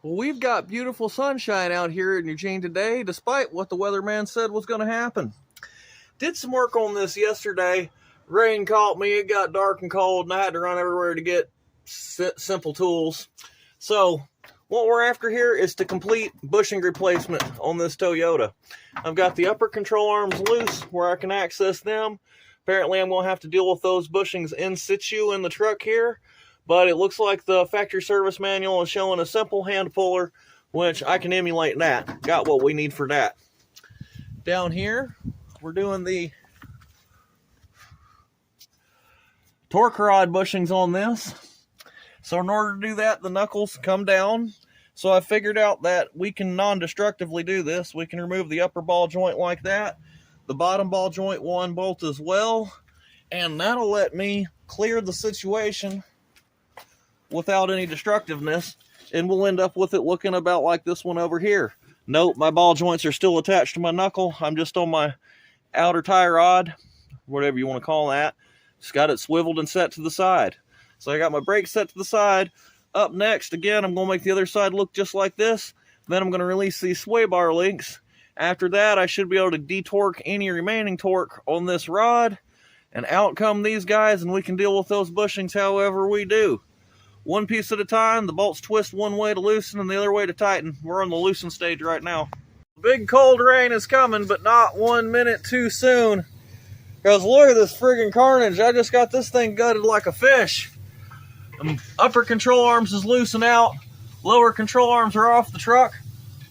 Well, we've got beautiful sunshine out here in Eugene today, despite what the weatherman said was going to happen. Did some work on this yesterday. Rain caught me, it got dark and cold, and I had to run everywhere to get simple tools. So, what we're after here is to complete bushing replacement on this Toyota. I've got the upper control arms loose where I can access them. Apparently, I'm going to have to deal with those bushings in situ in the truck here. But it looks like the factory service manual is showing a simple hand puller, which I can emulate that. Got what we need for that. Down here, we're doing the torque rod bushings on this. So in order to do that, the knuckles come down. So I figured out that we can non-destructively do this. We can remove the upper ball joint like that, the bottom ball joint one bolt as well, and that'll let me clear the situation without any destructiveness, and we'll end up with it looking about like this one over here. Nope, my ball joints are still attached to my knuckle. I'm just on my outer tie rod, whatever you want to call that. Just got it swiveled and set to the side. So I got my brakes set to the side. Up next, again, I'm going to make the other side look just like this. Then I'm going to release these sway bar links. After that, I should be able to detorque any remaining torque on this rod, and out come these guys, and we can deal with those bushings however we do. One piece at a time. The bolts twist one way to loosen and the other way to tighten. We're on the loosen stage right now. Big cold rain is coming, but not 1 minute too soon. Because look at this friggin' carnage. I just got this thing gutted like a fish. Upper control arms is loosened out. Lower control arms are off the truck.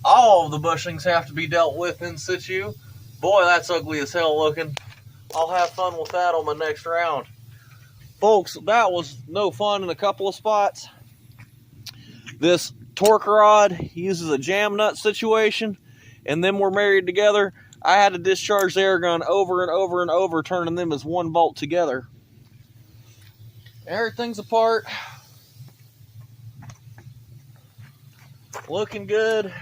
All of the bushings have to be dealt with in situ. Boy, that's ugly as hell looking. I'll have fun with that on my next round. Folks, that was no fun in a couple of spots. This torque rod uses a jam nut situation, and then we're married together. I had to discharge the air gun over and over and over, turning them as one bolt together. Everything's apart. Looking good.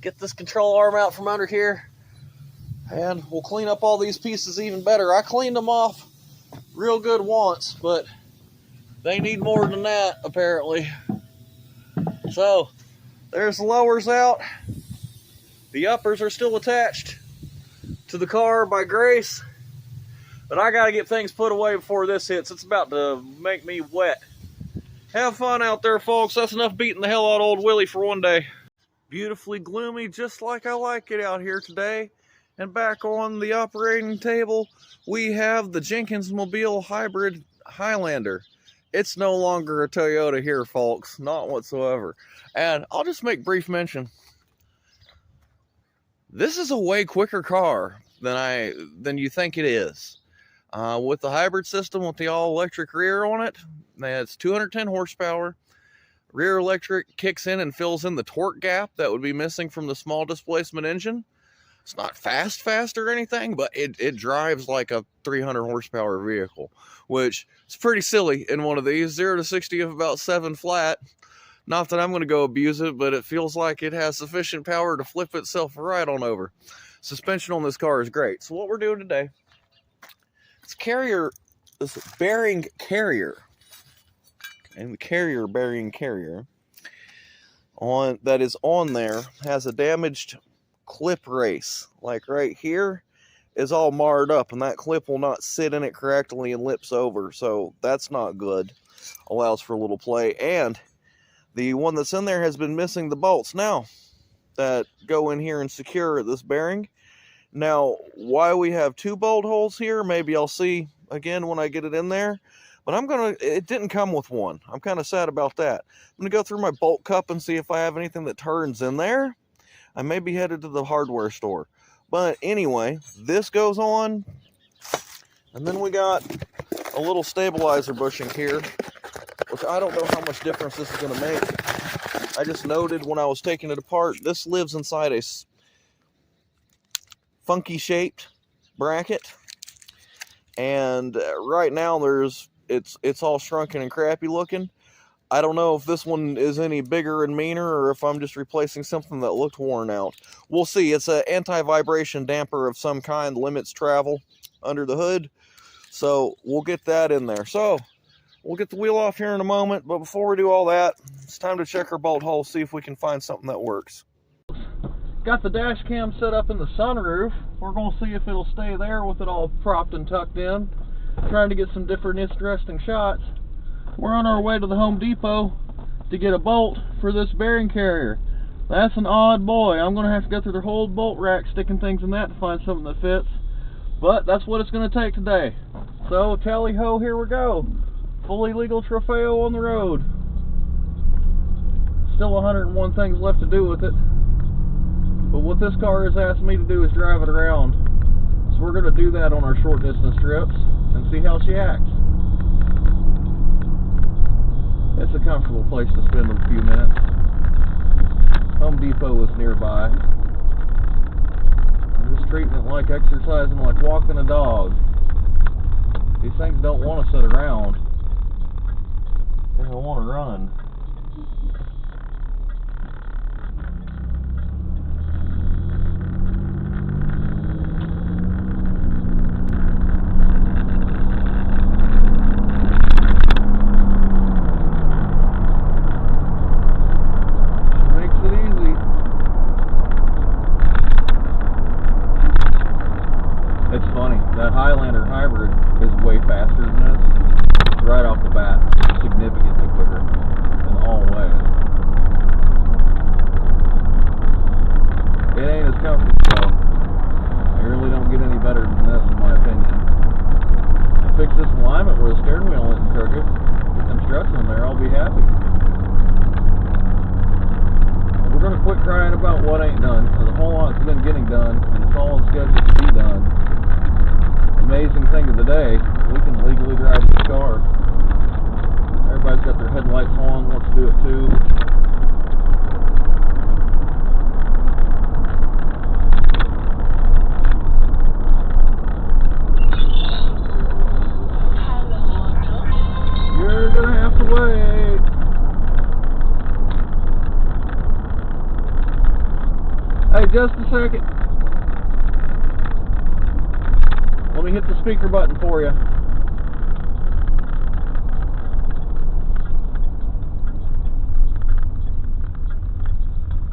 Get this control arm out from under here, and we'll clean up all these pieces even better. I cleaned them off real good once, but they need more than that apparently. So there's the lowers out. The uppers are still attached to the car by grace, but I gotta get things put away before this hits. It's about to make me wet. Have fun out there, folks. That's enough beating the hell out of old Willie for one day. Beautifully gloomy, just like I like it out here today. And back on the operating table, we have the Jenkins Mobile Hybrid Highlander. It's no longer a Toyota here, folks. Not whatsoever. And I'll just make brief mention. This is a way quicker car than you think it is. With the hybrid system, with the all-electric rear on it, it's 210 horsepower. Rear electric kicks in and fills in the torque gap that would be missing from the small displacement engine. It's not fast or anything, but it drives like a 300 horsepower vehicle, which is pretty silly in one of these. 0 to 60 of about 7 flat. Not that I'm going to go abuse it, but it feels like it has sufficient power to flip itself right on over. Suspension on this car is great. So what we're doing today, this bearing carrier, and the carrier bearing carrier that is on there has a damaged clip race. Like right here is all marred up, and that clip will not sit in it correctly and lips over, so that's not good. Allows for a little play. And the one that's in there has been missing the bolts now that go in here and secure this bearing. Now, why we have 2 bolt holes here, maybe I'll see again when I get it in there. But it didn't come with one. I'm kind of sad about that. I'm going to go through my bolt cup and see if I have anything that turns in there. I may be headed to the hardware store. But anyway, this goes on. And then we got a little stabilizer bushing here, which I don't know how much difference this is going to make. I just noted when I was taking it apart, this lives inside a funky shaped bracket. And right now it's all shrunken and crappy looking. I don't know if this one is any bigger and meaner or if I'm just replacing something that looked worn out. We'll see. It's an anti-vibration damper of some kind, limits travel under the hood. So we'll get that in there. So We'll get the wheel off here in a moment, but before we do all that, it's time to check our bolt hole, see if we can find something that works. Got the dash cam set up in the sunroof. We're going to see if it'll stay there with it all propped and tucked in. Trying to get some different interesting shots. We're on our way to the Home Depot to get a bolt for this bearing carrier. That's an odd boy. I'm going to have to go through the whole bolt rack sticking things in that to find something that fits. But that's what it's going to take today. So tally-ho, here we go. Fully legal Trofeo on the road. Still 101 things left to do with it. But what this car has asked me to do is drive it around. So we're going to do that on our short distance trips and see how she acts. It's a comfortable place to spend a few minutes. Home Depot is nearby. I'm just treating it like exercising, like walking a dog. These things don't want to sit around. They don't want to run. That Highlander hybrid is way faster than this. Right off the bat, significantly quicker in all ways. It ain't as comfortable though. I really don't get any better than this in my opinion. Fix this alignment where the steering wheel isn't crooked. Get them struts in there, I'll be happy. We're going to quit crying about what ain't done, because a whole lot's been getting done, and it's all scheduled to be done. Amazing thing of the day, we can legally drive this car. Everybody's got their headlights on, wants to do it too. You're gonna have to wait. Hey, just a second. Let me hit the speaker button for you.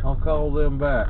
I'll call them back.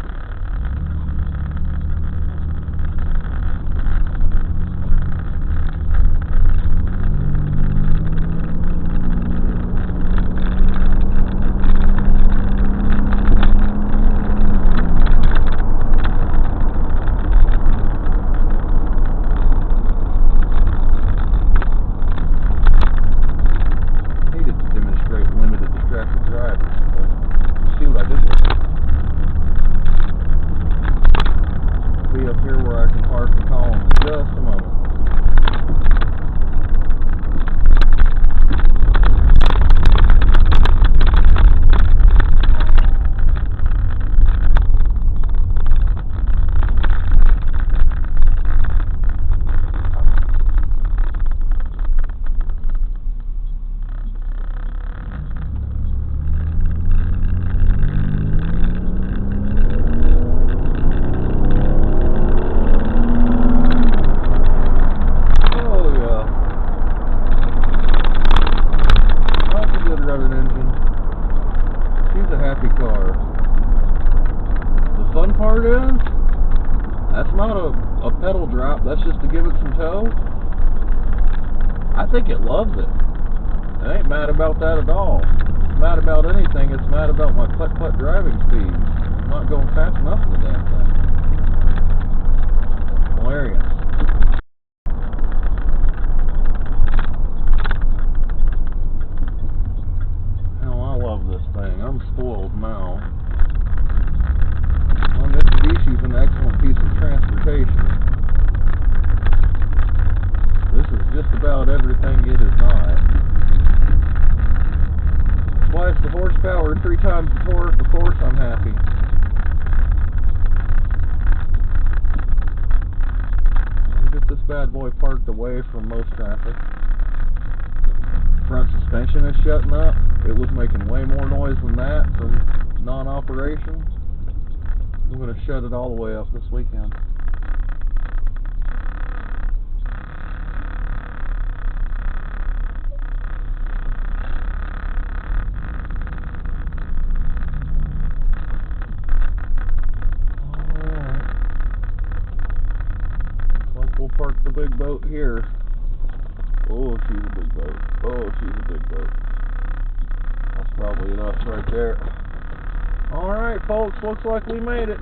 That's not a pedal drop, that's just to give it some toe. I think it loves it. It ain't mad about that at all. It's mad about anything, it's mad about my putt-putt driving speed. I'm not going fast enough in the damn thing. Hilarious. Hell, I love this thing. I'm spoiled now. Well, Mitsubishi's an excellent piece of transportation. This is just about everything it is not. Twice the horsepower, 3 times the torque, of course I'm happy. I'll get this bad boy parked away from most traffic. Front suspension is shutting up. It was making way more noise than that from non-operation. I'm going to shut it all the way up this weekend. park the big boat here. Oh, she's a big boat. Oh, she's a big boat. That's probably enough right there. Alright, folks, looks like we made it.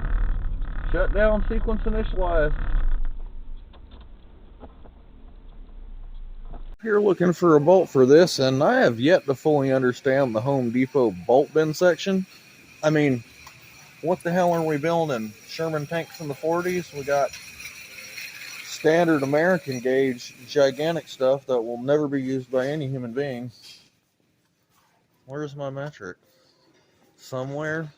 Shutdown sequence initialized. Here looking for a bolt for this, and I have yet to fully understand the Home Depot bolt bin section. I mean, what the hell are we building? Sherman tanks in the 40s? We got standard American gauge, gigantic stuff that will never be used by any human being. Where's my metric? Somewhere.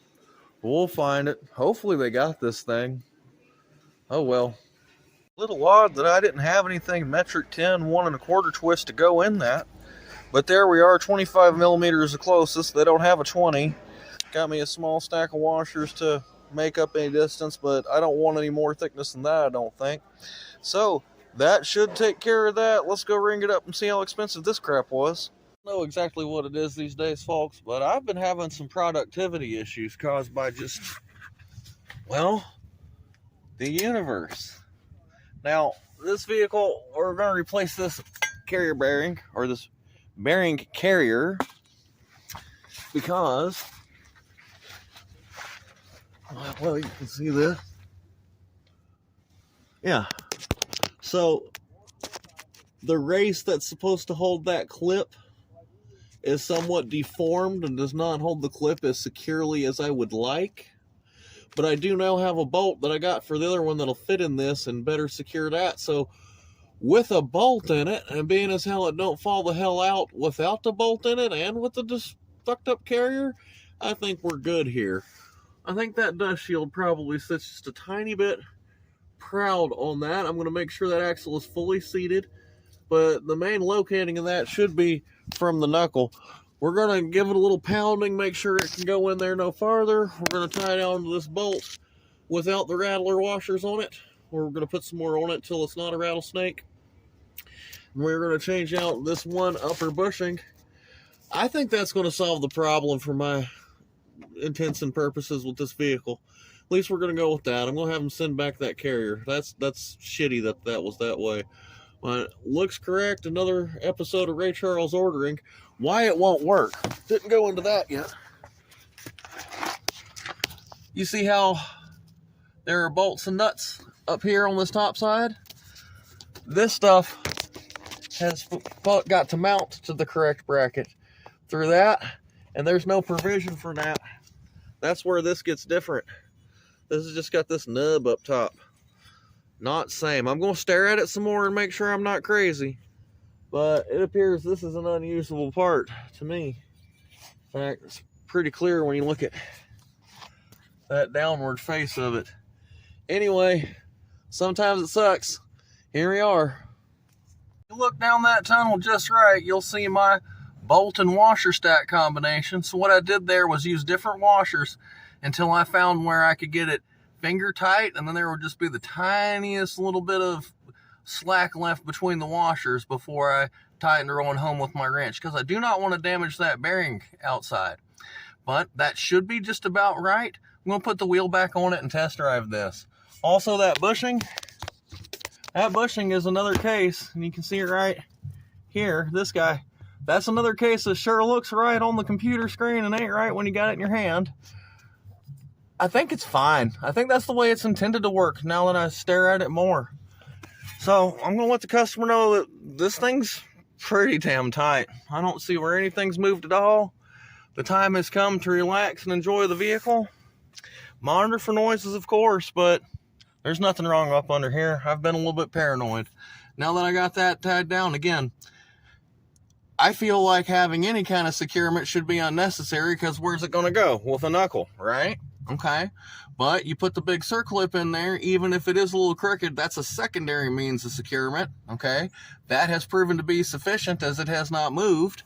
We'll find it. Hopefully they got this thing. Oh well. Little odd that I didn't have anything metric 10 1¼ twist to go in that. But there we are, 25 millimeters the closest. They don't have a 20. Got me a small stack of washers to make up any distance, but I don't want any more thickness than that, I don't think. So that should take care of that. Let's go ring it up and see how expensive this crap was. I don't know exactly what it is these days, folks, but I've been having some productivity issues caused by just, well, the universe. Now, this vehicle, we're going to replace this carrier bearing, or this bearing carrier, because, well, you can see this. Yeah. So, the race that's supposed to hold that clip is somewhat deformed and does not hold the clip as securely as I would like. But I do now have a bolt that I got for the other one that'll fit in this and better secure that. So with a bolt in it, and being as hell it don't fall the hell out without the bolt in it and with the just fucked up carrier, I think we're good here. I think that dust shield probably sits just a tiny bit proud on that. I'm going to make sure that axle is fully seated. But the main locating of that should be from the knuckle. We're going to give it a little pounding, make sure it can go in there no farther. We're going to tie it down to this bolt without the rattler washers on it. We're going to put some more on it until it's not a rattlesnake. And we're going to change out this one upper bushing. I think that's going to solve the problem for my intents and purposes with this vehicle. At least we're going to go with that. I'm going to have them send back that carrier. That's shitty that was that way. But looks correct. Another episode of Ray Charles ordering. Why it won't work. Didn't go into that yet. You see how there are bolts and nuts up here on this top side? This stuff has got to mount to the correct bracket through that, and there's no provision for that. That's where this gets different. This has just got this nub up top. Not same. I'm going to stare at it some more and make sure I'm not crazy. But it appears this is an unusable part to me. In fact, it's pretty clear when you look at that downward face of it. Anyway, sometimes it sucks. Here we are. If you look down that tunnel just right, you'll see my bolt and washer stack combination. So what I did there was use different washers until I found where I could get it finger tight, and then there would just be the tiniest little bit of slack left between the washers before I tightened her on home with my wrench, because I do not want to damage that bearing outside. But that should be just about right. I'm going to put the wheel back on it and test drive this. Also, that bushing is another case, and you can see it right here, this guy. That's another case that sure looks right on the computer screen and ain't right when you got it in your hand. I think it's fine. I think that's the way it's intended to work now that I stare at it more. So I'm going to let the customer know that this thing's pretty damn tight. I don't see where anything's moved at all. The time has come to relax and enjoy the vehicle. Monitor for noises, of course, but there's nothing wrong up under here. I've been a little bit paranoid. Now that I got that tied down, again, I feel like having any kind of securement should be unnecessary, because where's it going to go? With a knuckle, right? Okay, but you put the big circlip in there, even if it is a little crooked, that's a secondary means of securement, okay? That has proven to be sufficient, as it has not moved.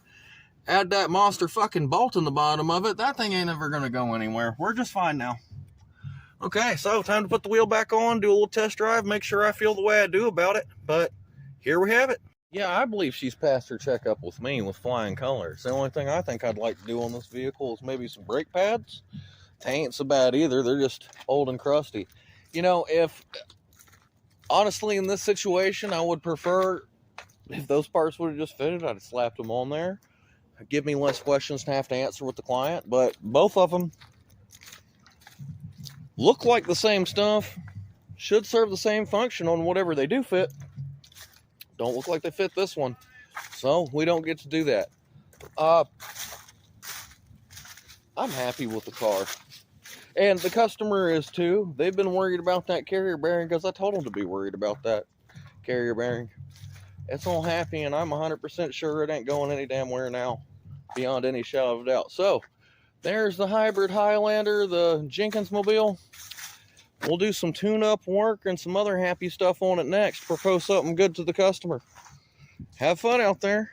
Add that monster fucking bolt in the bottom of it, that thing ain't ever going to go anywhere. We're just fine now. Okay, so time to put the wheel back on, do a little test drive, make sure I feel the way I do about it, but here we have it. Yeah, I believe she's passed her checkup with me with flying colors. The only thing I think I'd like to do on this vehicle is maybe some brake pads. They ain't so bad either. They're just old and crusty. You know, if Honestly, in this situation, I would prefer if those parts would have just fitted, I'd have slapped them on there. Give me less questions to have to answer with the client. But both of them look like the same stuff, should serve the same function on whatever they do fit. Don't look like they fit this one, so we don't get to do that. I'm happy with the car, and the customer is too. They've been worried about that carrier bearing because I told them to be worried about that carrier bearing. It's all happy, and I'm 100% sure it ain't going any damn where now, beyond any shadow of a doubt. So there's the hybrid Highlander, the Jenkins mobile. We'll do some tune-up work and some other happy stuff on it next. Propose something good to the customer. Have fun out there.